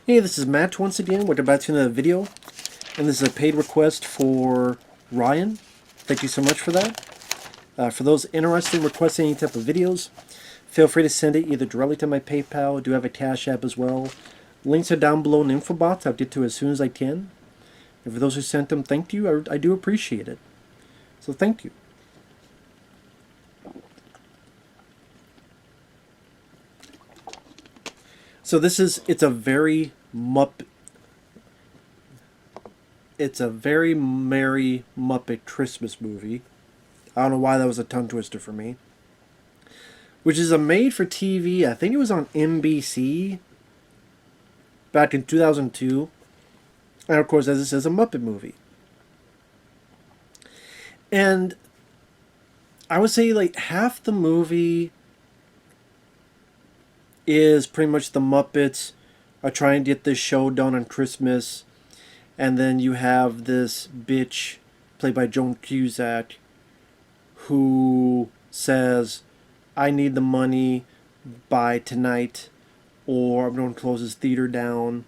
Hey, this is Matt once again. Welcome back to another video. And this is a paid request for Ryan. Thank you so much for that. For those interested in requesting any type of videos, feel free to send it either directly to my PayPal. I do have a Cash App as well. Links are down below in the info box. I'll get to it as soon as I can. And for those who sent them, thank you. I do appreciate it. So thank you. So it's a very it's a very merry Muppet Christmas movie. I don't know why that was a tongue twister for me. Which is a made-for-TV, I think it was on NBC back in 2002. And of course, as it says, a Muppet movie. And I would say like half the movie is pretty much the Muppets are trying to get this show done on Christmas. And then you have this bitch played by Joan Cusack who says, I need the money by tonight or I'm going to close this theater down.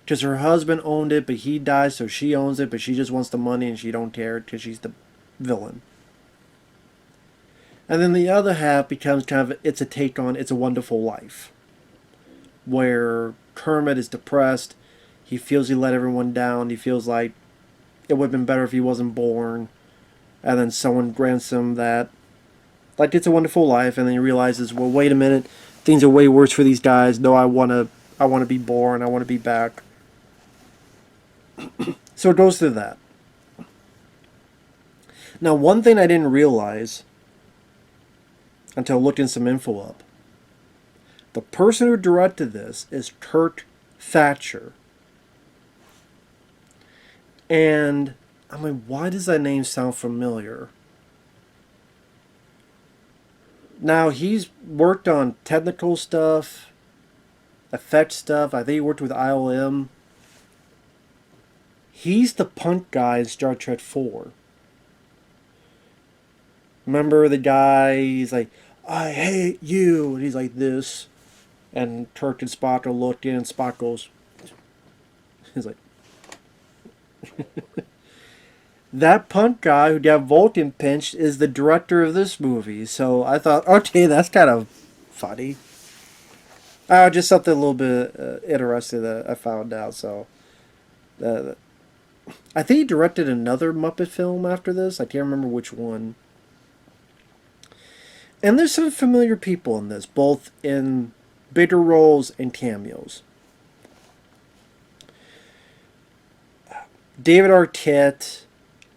Because her husband owned it, but he died, so she owns it, but she just wants the money and she don't care because she's the villain. And then the other half becomes kind of, it's a take on It's a Wonderful Life. Where Kermit is depressed. He feels he let everyone down. He feels like it would have been better if he wasn't born. And then someone grants him that, like, It's a Wonderful Life. And then he realizes, well, wait a minute. Things are way worse for these guys. No, I want to be born. I want to be back. So it goes through that. Now, one thing I didn't realize until looking some info up. The person who directed this is Kirk Thatcher. And I'm like, why does that name sound familiar? Now, he's worked on technical stuff, effect stuff. I think he worked with ILM. He's the punk guy in Star Trek 4. Remember the guy, he's like, I hate you. And he's like this. And Kirk and Spock are looking, and Spock goes, he's like, that punk guy who got Vulcan pinched is the director of this movie. So I thought, okay, that's kind of funny. Just something a little bit interesting that I found out. So I think he directed another Muppet film after this. I can't remember which one. And there's some familiar people in this, both in bigger roles and cameos. David Arquette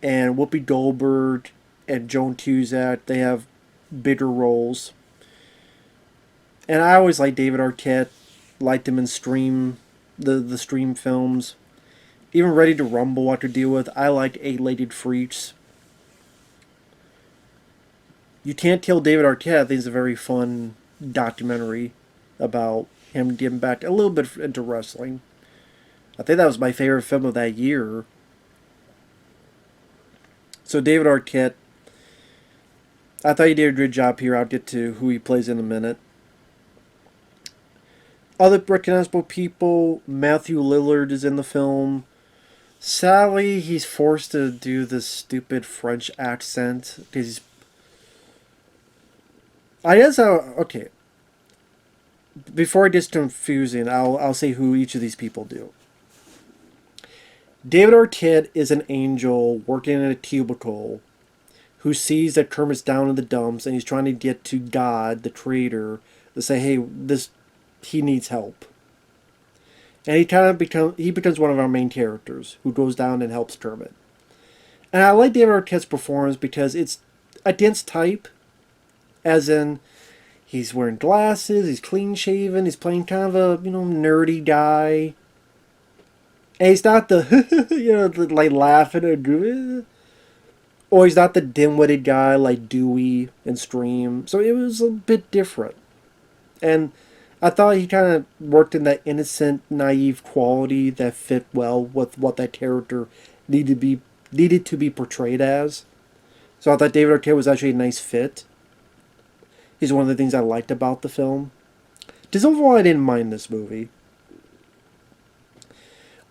and Whoopi Goldberg and Joan Cusack, they have bigger roles. And I always liked David Arquette, liked him in the Stream films. Even Ready to Rumble I could deal with. I liked Eight-Legged Freaks. You Can't Kill David Arquette, I think is a very fun documentary about him getting back a little bit into wrestling. I think that was my favorite film of that year. So David Arquette, I thought he did a good job here. I'll get to who he plays in a minute. Other recognizable people, Matthew Lillard is in the film. Sadly, he's forced to do this stupid French accent because he's... I guess okay. Before it gets confusing, I'll say who each of these people do. David Arquette is an angel working in a cubicle who sees that Kermit's down in the dumps and he's trying to get to God, the creator, to say, hey, he needs help. And he becomes one of our main characters who goes down and helps Kermit. And I like David Arquette's performance because it's against type. As in, he's wearing glasses, he's clean-shaven, he's playing kind of a, nerdy guy. And he's not the, like laughing or goofy. Or he's not the dim-witted guy like Dewey and Stream. So it was a bit different. And I thought he kind of worked in that innocent, naive quality that fit well with what that character needed to be portrayed as. So I thought David Arquette was actually a nice fit. He's one of the things I liked about the film. Just overall, I didn't mind this movie.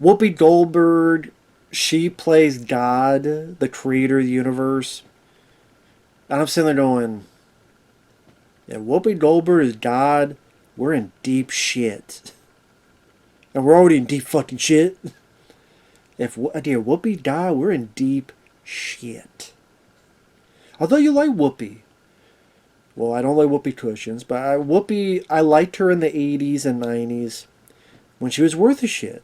Whoopi Goldberg, she plays God, the creator of the universe. And I'm sitting there going, if Whoopi Goldberg is God, we're in deep shit. And we're already in deep fucking shit. If dear Whoopi God, we're in deep shit. Although you like Whoopi. Well, I don't like Whoopi cushions, but Whoopi, I liked her in the 80s and 90s when she was worth a shit.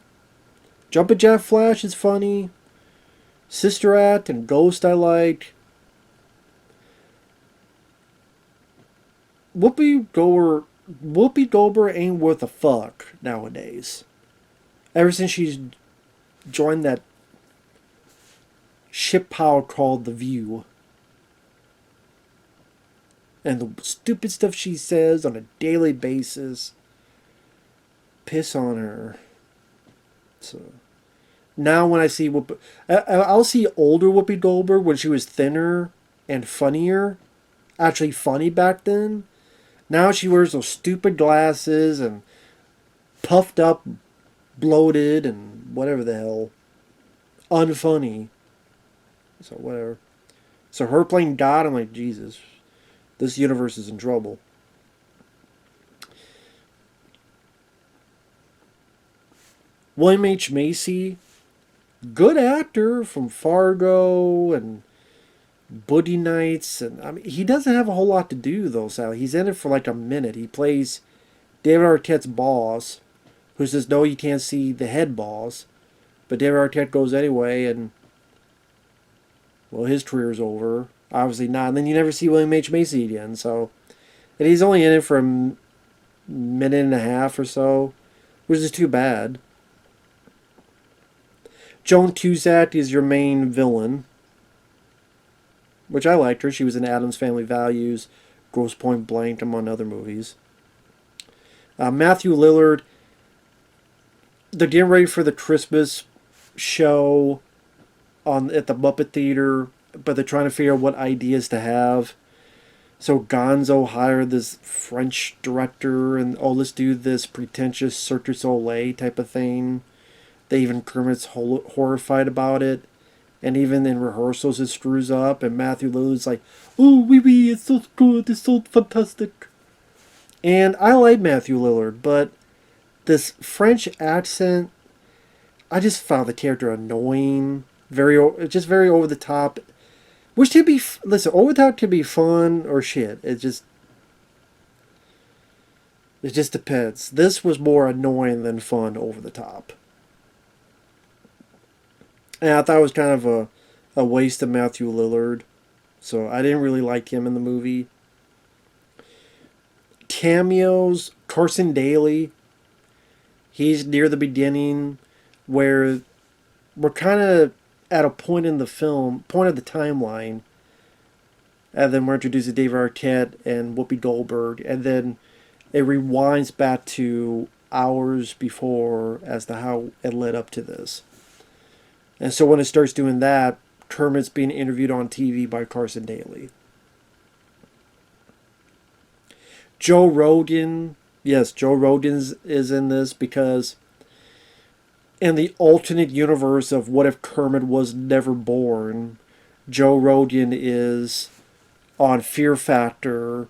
Jumpin' Jack Flash is funny. Sister Act and Ghost I like. Whoopi Goldberg ain't worth a fuck nowadays. Ever since she's joined that shit pile called The View. And the stupid stuff she says on a daily basis. Piss on her. So now when I see Whoopi, I'll see older Whoopi Goldberg when she was thinner and funnier. Actually funny back then. Now she wears those stupid glasses and puffed up, bloated, and whatever the hell. Unfunny. So whatever. So her playing God, I'm like, Jesus. This universe is in trouble. William H. Macy, good actor from Fargo and Boogie Nights, and I mean, he doesn't have a whole lot to do though. Sally, he's in it for like a minute. He plays David Arquette's boss, who says no, you can't see the head boss, but David Arquette goes anyway, and well, his career's over. Obviously not. And then you never see William H. Macy again. So, and he's only in it for a minute and a half or so, which is too bad. Joan Cusack is your main villain, which I liked her. She was in Addams Family Values, Grosse Point Blank, among other movies. Matthew Lillard, they're getting ready for the Christmas show at the Muppet Theater, but they're trying to figure out what ideas to have. So Gonzo hired this French director, and let's do this pretentious Cirque du Soleil type of thing. Even Kermit's horrified about it. And even in rehearsals it screws up. And Matthew Lillard's like, oh, oui, it's so good. It's so fantastic. And I like Matthew Lillard, but this French accent, I just found the character annoying. Just very over the top. Which can be, listen, over the top can be fun or shit. It just depends. This was more annoying than fun over the top. And I thought it was kind of a waste of Matthew Lillard. So I didn't really like him in the movie. Cameos, Carson Daly. He's near the beginning where we're kind of at a point in the film, point of the timeline. And then we're introduced to David Arquette and Whoopi Goldberg. And then it rewinds back to hours before as to how it led up to this. And so when it starts doing that, Kermit's being interviewed on TV by Carson Daly. Joe Rogan. Yes, Joe Rogan is in this because in the alternate universe of what if Kermit was never born, Joe Rogan is on Fear Factor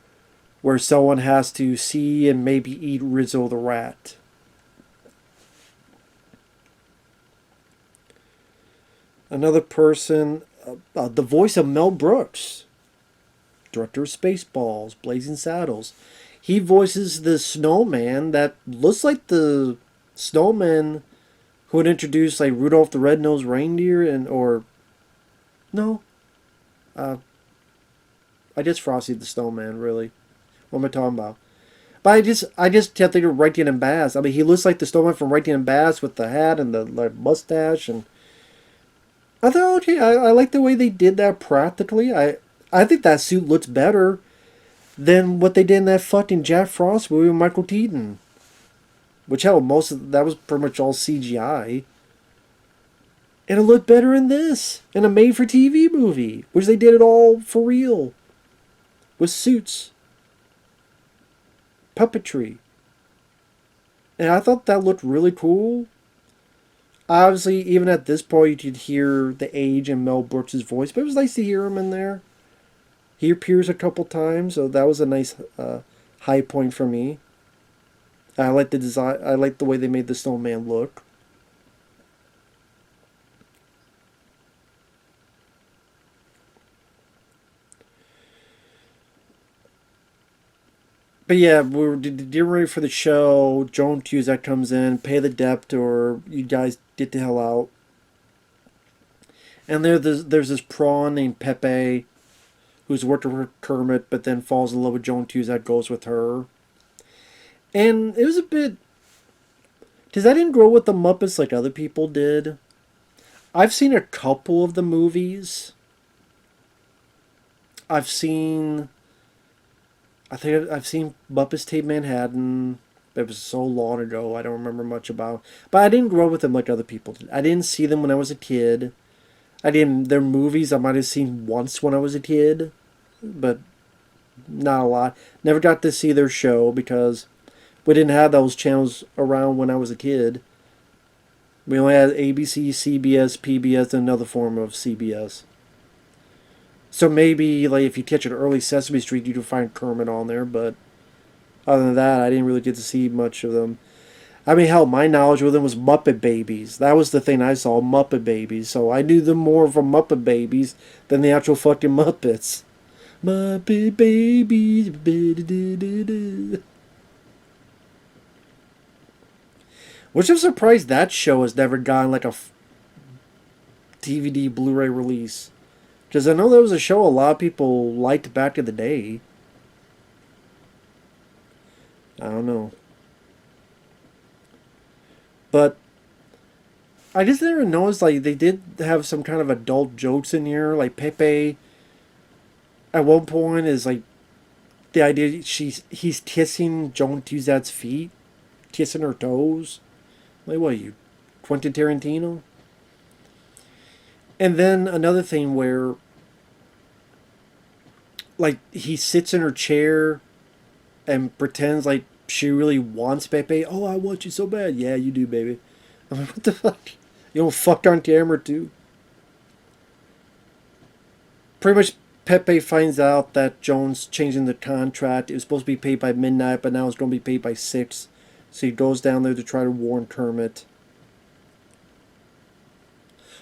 where someone has to see and maybe eat Rizzo the rat. Another person, the voice of Mel Brooks, director of Spaceballs, Blazing Saddles. He voices the snowman that looks like the snowman who would introduce like Rudolph the Red-Nosed Reindeer I just Frosty the Snowman, really. What am I talking about? But I just kept thinking of Rankin and Bass. I mean, he looks like the snowman from Rankin and Bass with the hat and the like mustache, and I thought, okay, I like the way they did that practically. I think that suit looks better than what they did in that fucking Jack Frost movie with Michael Keaton. Which, hell, that was pretty much all CGI. And it looked better in this. In a made-for-TV movie. Which they did it all for real. With suits. Puppetry. And I thought that looked really cool. Obviously, even at this point, you could hear the age in Mel Brooks' voice, but it was nice to hear him in there. He appears a couple times, so that was a nice high point for me. I like the design. I like the way they made the snowman look. But yeah, we're getting ready for the show. Joan Cusack comes in, pay the debt, or you guys get the hell out. And there's this prawn named Pepe, who's working for Kermit, but then falls in love with Joan Cusack, goes with her. And it was a bit, because I didn't grow up with the Muppets like other people did. I've seen a couple of the movies. I've seen, I think I've seen Muppets Take Manhattan. It was so long ago, I don't remember much about. But I didn't grow up with them like other people did. I didn't see them when I was a kid. I didn't. Their movies I might have seen once when I was a kid, but not a lot. Never got to see their show because we didn't have those channels around when I was a kid. We only had ABC, CBS, PBS, and another form of CBS. So maybe like if you catch an early Sesame Street, you can find Kermit on there. But other than that, I didn't really get to see much of them. I mean, hell, my knowledge with them was Muppet Babies. That was the thing I saw, Muppet Babies. So I knew them more from Muppet Babies than the actual fucking Muppets. Muppet Babies. Which I'm surprised that show has never gotten like a DVD Blu-ray release. Because I know that was a show a lot of people liked back in the day. I don't know. But I just never noticed like they did have some kind of adult jokes in here. Like Pepe at one point is like the idea he's kissing Joan Cusack's feet, kissing her toes. Like what are you, Quentin Tarantino? And then another thing where like he sits in her chair and pretends like she really wants Pepe. Oh, I want you so bad. Yeah, you do, baby. I'm like, what the fuck? You don't fuck on camera too? Pretty much Pepe finds out that Joan's changing the contract. It was supposed to be paid by midnight, but now it's going to be paid by 6. So he goes down there to try to warn Kermit.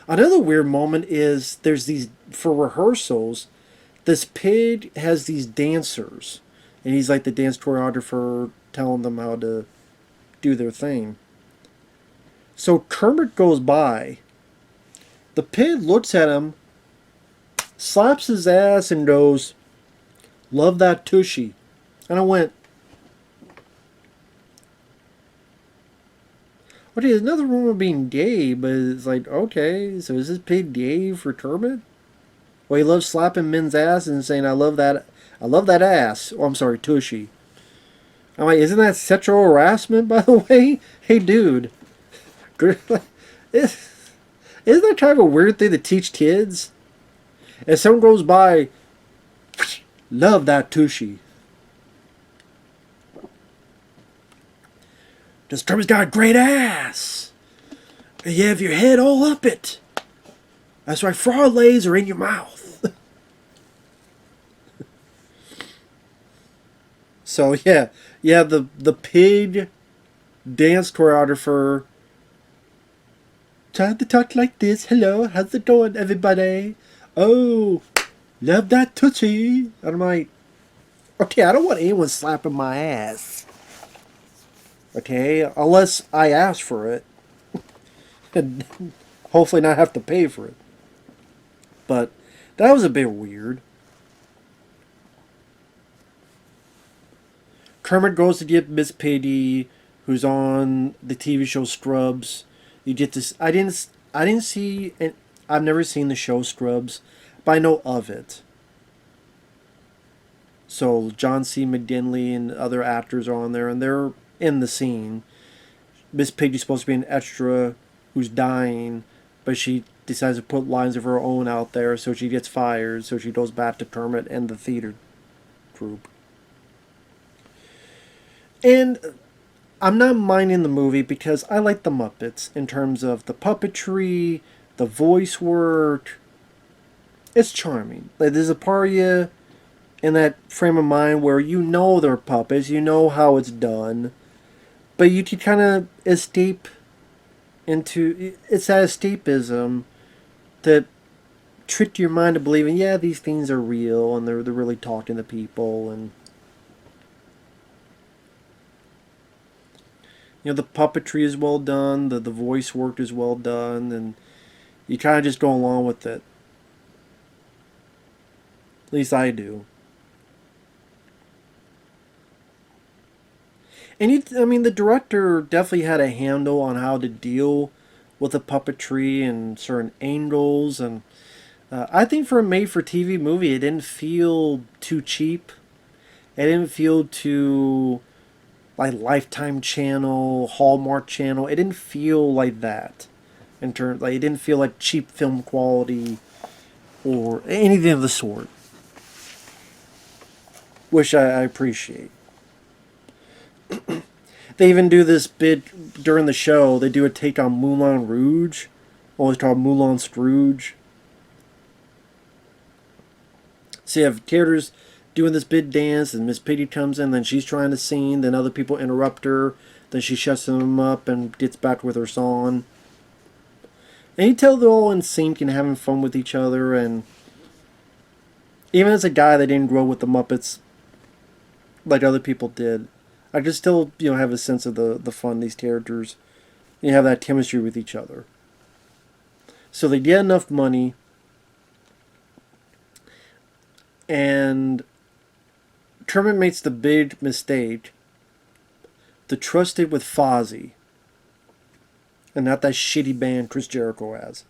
Another weird moment is there's these, for rehearsals, this pig has these dancers. And he's like the dance choreographer telling them how to do their thing. So Kermit goes by. The pig looks at him, slaps his ass, and goes, "Love that tushy." And I went, okay, there's nothing wrong with being gay, but it's like, okay, so is this pig gay for Kermit? Well, he loves slapping men's ass and saying, I love that ass. Oh, I'm sorry, tushy. I'm like, isn't that sexual harassment, by the way? Hey, dude. Isn't that kind of a weird thing to teach kids? If someone goes by, love that tushy. This Kermit's got a great ass. And you have your head all up it. That's why frog legs are in your mouth. So yeah, the pig dance choreographer tried to talk like this. Hello, how's it going, everybody? Oh, love that tootsie. And I'm like, okay, I don't want anyone slapping my ass. Okay, unless I ask for it, and hopefully not have to pay for it. But that was a bit weird. Kermit goes to get Miss Piggy, who's on the TV show Scrubs. You get this. I didn't see. And I've never seen the show Scrubs, but I know of it. So John C. McGinley and other actors are on there, and they're in the scene. Miss Piggy's supposed to be an extra who's dying, but she decides to put lines of her own out there, so she gets fired. So she goes back to Kermit and the theater group. And I'm not minding the movie because I like the Muppets in terms of the puppetry, the voice work. It's charming. Like there's a part of you in that frame of mind where you know they're puppets, you know how it's done, but you can kind of escape into it's that escapism that tricked your mind to believing, yeah, these things are real and they're really talking to people, and the puppetry is well done, the voice work is well done, and you kind of just go along with it. At least I do. And I mean, the director definitely had a handle on how to deal with the puppetry and certain angles, and I think for a made-for-TV movie, it didn't feel too cheap. It didn't feel too like Lifetime Channel, Hallmark Channel. It didn't feel like that. In terms, like it didn't feel like cheap film quality or anything of the sort, which I appreciate. They even do this bit during the show. They do a take on Moulin Rouge, always called Moulin Scrooge. So you have characters doing this big dance, and Miss Piggy comes in, then she's trying to sing, then other people interrupt her, then she shuts them up and gets back with her song. And you tell they're all in sync and having fun with each other, and even as a guy that didn't grow with the Muppets like other people did, I just still, have a sense of the fun these characters. You have that chemistry with each other. So they get enough money, and Kermit makes the big mistake to trust it with Fozzie, and not that shitty band Chris Jericho has.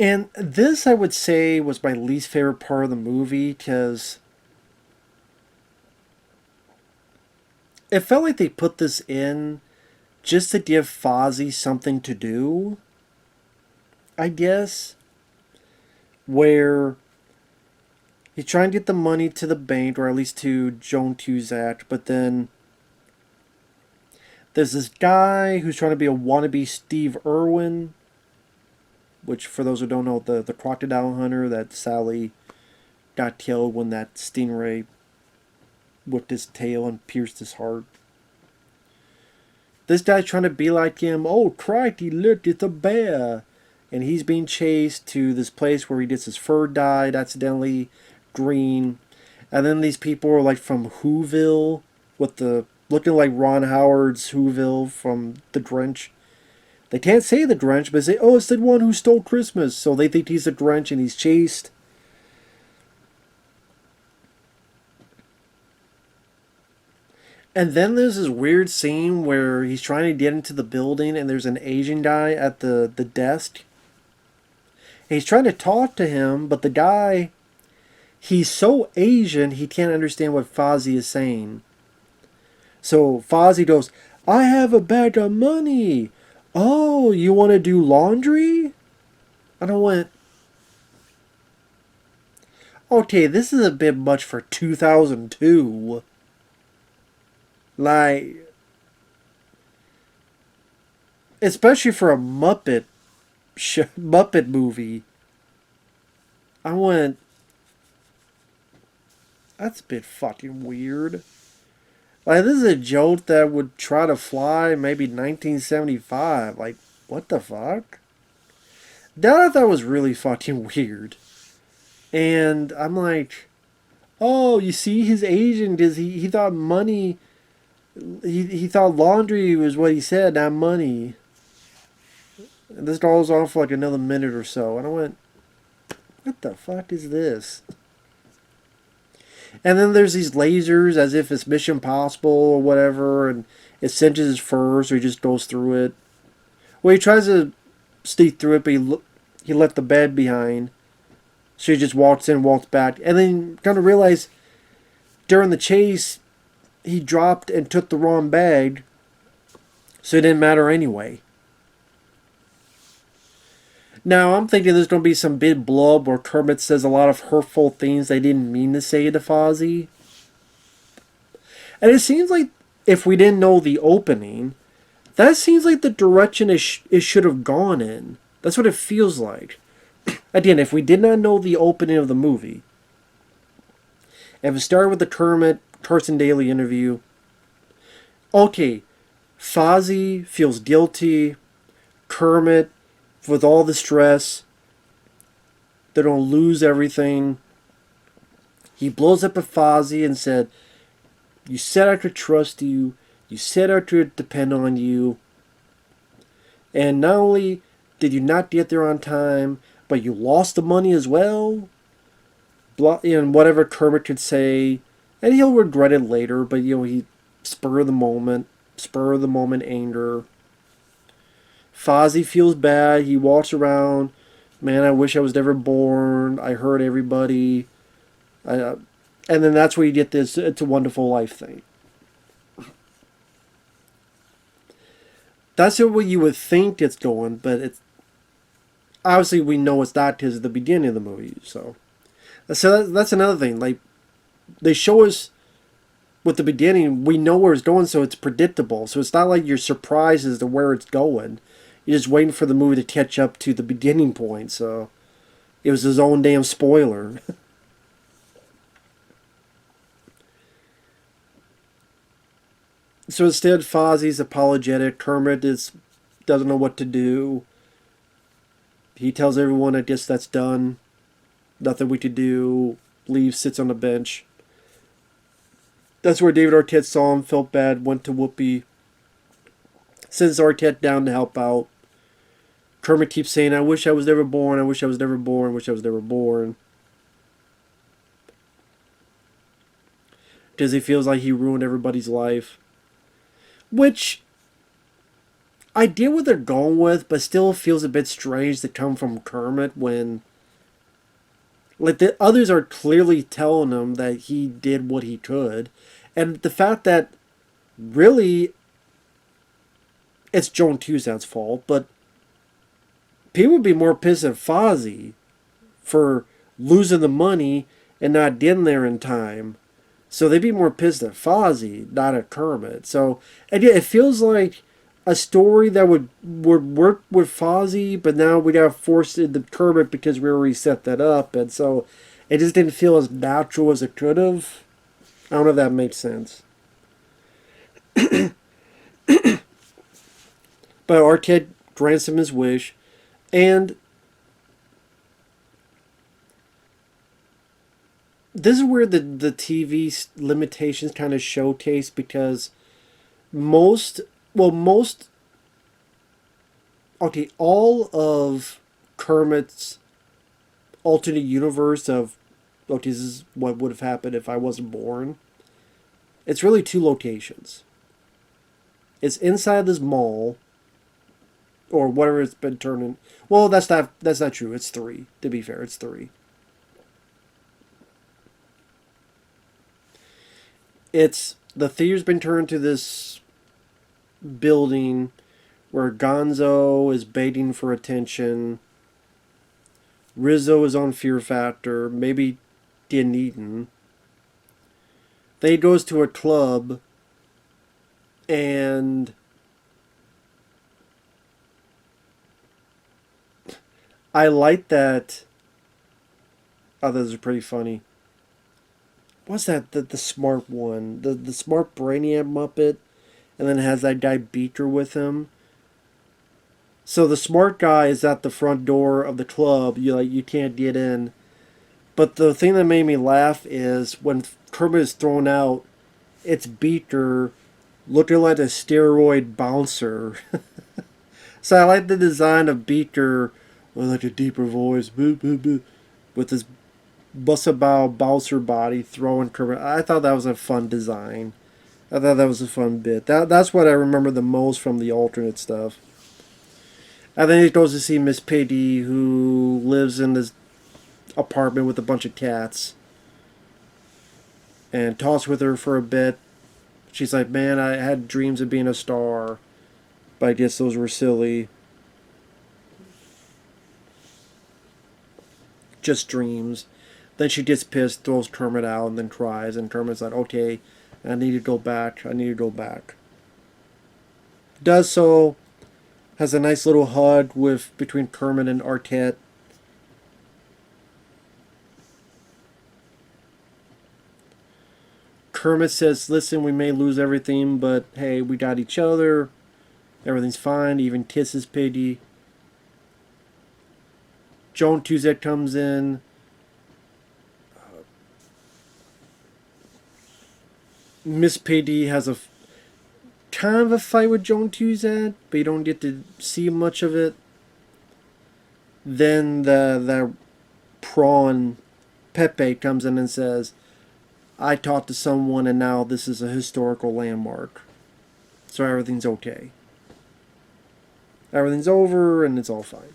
And this, I would say, was my least favorite part of the movie, because it felt like they put this in just to give Fozzie something to do, I guess, where he's trying to get the money to the bank, or at least to Joan Cusack, but then there's this guy who's trying to be a wannabe Steve Irwin, which, for those who don't know, the crocodile hunter that Sally got killed when that stingray whipped his tail and pierced his heart. This guy's trying to be like him. Oh, crikey, look, it's a bear. And he's being chased to this place where he gets his fur dyed accidentally green. And then these people are like from Whoville, with the looking like Ron Howard's Whoville from The Grinch. They can't say the Grinch, but say, oh, it's the one who stole Christmas. So they think he's the Grinch and he's chased. And then there's this weird scene where he's trying to get into the building and there's an Asian guy at the desk. And he's trying to talk to him, but the guy, he's so Asian he can't understand what Fozzie is saying. So Fozzie goes, I have a bag of money. Oh, you want to do laundry? And I went, okay, this is a bit much for 2002. Like, especially for a Muppet movie. I went, that's a bit fucking weird. Like, this is a joke that would try to fly maybe 1975. Like, what the fuck? That I thought was really fucking weird. And I'm like, oh, you see, he's Asian because he thought money. He thought laundry was what he said, not money. And this goes on for like another minute or so. And I went, what the fuck is this? And then there's these lasers as if it's Mission Impossible or whatever. And it cinches his fur, so he just goes through it. Well, he tries to sneak through it, but he left the bed behind. So he just walks in, walks back. And then kind of realize during the chase, he dropped and took the wrong bag, so it didn't matter anyway. Now, I'm thinking there's going to be some big blub where Kermit says a lot of hurtful things they didn't mean to say to Fozzie. And it seems like if we didn't know the opening, that seems like the direction it should have gone in. That's what it feels like. Again, if we did not know the opening of the movie, if it started with the Kermit Carson Daly interview, okay, Fozzie feels guilty. Kermit, with all the stress, they're going to lose everything. He blows up at Fozzie and said, "You said I could trust you. You said I could depend on you. And not only did you not get there on time, but you lost the money as well." And whatever Kermit could say, and he'll regret it later, but he spur of the moment anger. Fozzie feels bad. He walks around. "Man, I wish I was never born. I hurt everybody." And then that's where you get this "It's a Wonderful Life" thing. That's what you would think it's going, but it's obviously we know it's not because of the beginning of the movie. So that's another thing. Like, they show us with the beginning, we know where it's going, so it's predictable. So it's not like you're surprised as to where it's going. You're just waiting for the movie to catch up to the beginning point. So it was his own damn spoiler. So instead, Fozzie's apologetic. Kermit doesn't know what to do. He tells everyone, "I guess that's done. Nothing we could do." Leaves, sits on the bench. That's where David Arquette saw him, felt bad, went to Whoopi. Sends Arquette down to help out. Kermit keeps saying, "I wish I was never born. I wish I was never born. I wish I was never born." Because he feels like he ruined everybody's life. Which I get what they're going with, but still feels a bit strange to come from Kermit when, like, the others are clearly telling him that he did what he could. And the fact that really it's Joan Cusack's fault, but people would be more pissed at Fozzie for losing the money and not getting there in time. So they'd be more pissed at Fozzie, not at Kermit. So again, it feels like a story that would work with Fozzie, but now we got forced into Kermit because we already set that up, and so it just didn't feel as natural as it could have. I don't know if that makes sense. But Arquette grants him his wish, and this is where the TV limitations kind of showcase, because all of Kermit's alternate universe of, okay, this is what would have happened if I wasn't born. It's really 2 locations. It's inside this mall, or whatever it's been turned in. Well, that's not true. It's 3. To be fair, it's 3. It's the theater's been turned to this building where Gonzo is baiting for attention. Rizzo is on Fear Factor, maybe Dunedin. Then he goes to a club, and I like that. Oh, those are pretty funny. What's that? The smart one, the smart Brainiac Muppet, and then it has that guy Beaker with him. So the smart guy is at the front door of the club. You can't get in. But the thing that made me laugh is when Kermit is thrown out, it's Beaker looking like a steroid bouncer. So I like the design of Beaker with like a deeper voice, boo, boo, boo, with his bustabow bouncer body throwing Kermit. I thought that was a fun design. I thought that was a fun bit. That's what I remember the most from the alternate stuff. And then he goes to see Miss Piggy, who lives in this apartment with a bunch of cats, and talks with her for a bit. She's like, "Man, I had dreams of being a star, but I guess those were silly. Just dreams." Then she gets pissed, throws Kermit out, and then cries. And Kermit's like, "Okay, I need to go back. I need to go back. Does so. Has a nice little hug with between Kermit and Arquette. Kermit says, listen, we may lose everything, but hey, we got each other. Everything's fine. He even kisses Piggy. Joan Tuzet comes in. Miss Piggy has a kind of a fight with Joan Tuzet, but you don't get to see much of it. Then the prawn Pepe comes in and says, I talked to someone and now this is a historical landmark. So everything's okay. Everything's over and it's all fine.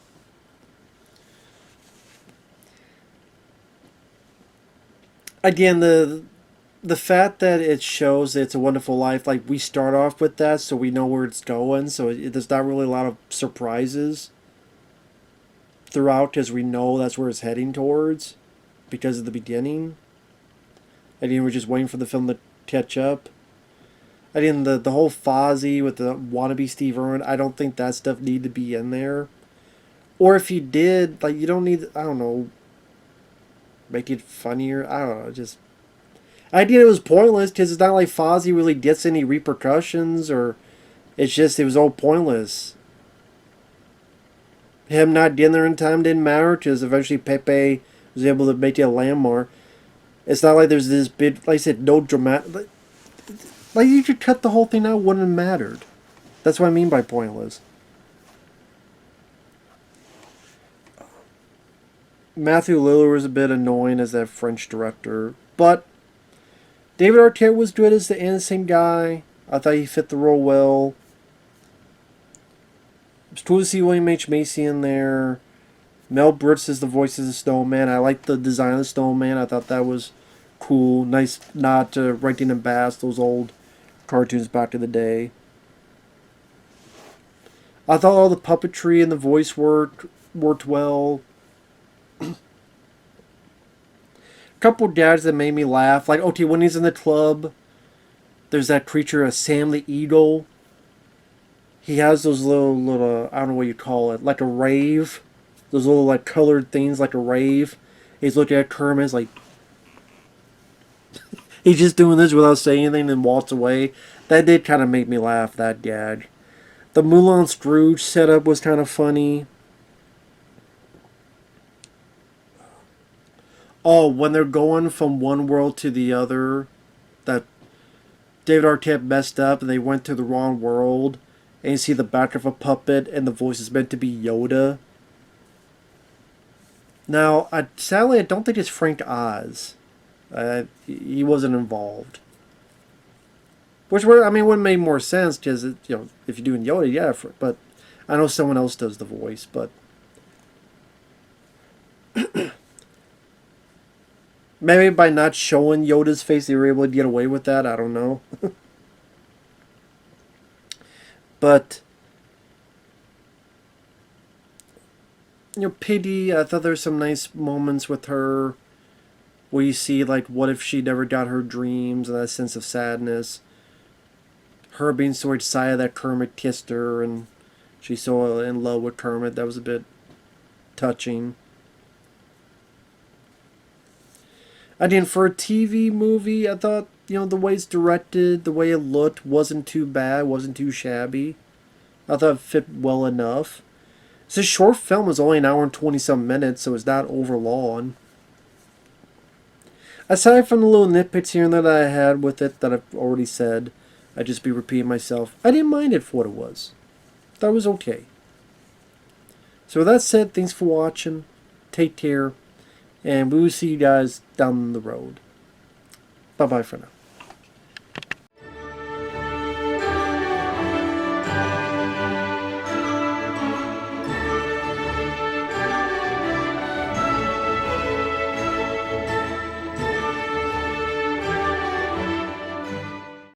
Again, the fact that it shows that It's a Wonderful Life, like we start off with that so we know where it's going, so there's not really a lot of surprises throughout because we know that's where it's heading towards because of the beginning. And we're just waiting for the film to catch up. The whole Fozzie with the wannabe Steve Irwin, I don't think that stuff needed to be in there. Or if you did, like, you don't need, I don't know, make it funnier. I don't know, just... I think it was pointless because it's not like Fozzie really gets any repercussions or it's just, it was all pointless. Him not getting there in time didn't matter because eventually Pepe was able to make it a landmark. It's not like there's this big, like I said, no dramatic... Like, you could cut the whole thing out, wouldn't have mattered. That's what I mean by pointless. Matthew Lillard was a bit annoying as that French director, but David Arquette was good as the innocent guy. I thought he fit the role well. It was cool to see William H. Macy in there. Mel Brooks is the voice of the snowman. I liked the design of the snowman. I thought that was cool. Nice nod to Rankin and Bass, those old cartoons back in the day. I thought all the puppetry and the voice worked well. A couple gags that made me laugh. Like, okay, when he's in the club, there's that creature, Sam the Eagle. He has those little, I don't know what you call it, like a rave. Those little, like, colored things like a rave. He's looking at Kermit, he's like... He's just doing this without saying anything and walks away. That did kind of make me laugh, that gag. The Moulin Scrooge setup was kind of funny. Oh, when they're going from one world to the other, that David Arquette messed up and they went to the wrong world, and you see the back of a puppet and the voice is meant to be Yoda. Now, sadly, I don't think it's Frank Oz. He wasn't involved. Which, I mean, would make more sense because, you know, if you're doing Yoda, yeah. But I know someone else does the voice, but maybe by not showing Yoda's face, they were able to get away with that. I don't know. But you know, Piggy, I thought there were some nice moments with her where you see, like, what if she never got her dreams and that sense of sadness. Her being so excited that Kermit kissed her and she's so in love with Kermit. That was a bit touching. Again, for a TV movie, I thought, you know, the way it's directed, the way it looked wasn't too bad, wasn't too shabby. I thought it fit well enough. It's a short film, it's only an hour and 20-some minutes, so it's not over long. Aside from the little nitpicks here and there that I had with it that I've already said, I'd just be repeating myself, I didn't mind it for what it was. That was okay. So with that said, thanks for watching. Take care. And we will see you guys down the road. Bye-bye for now.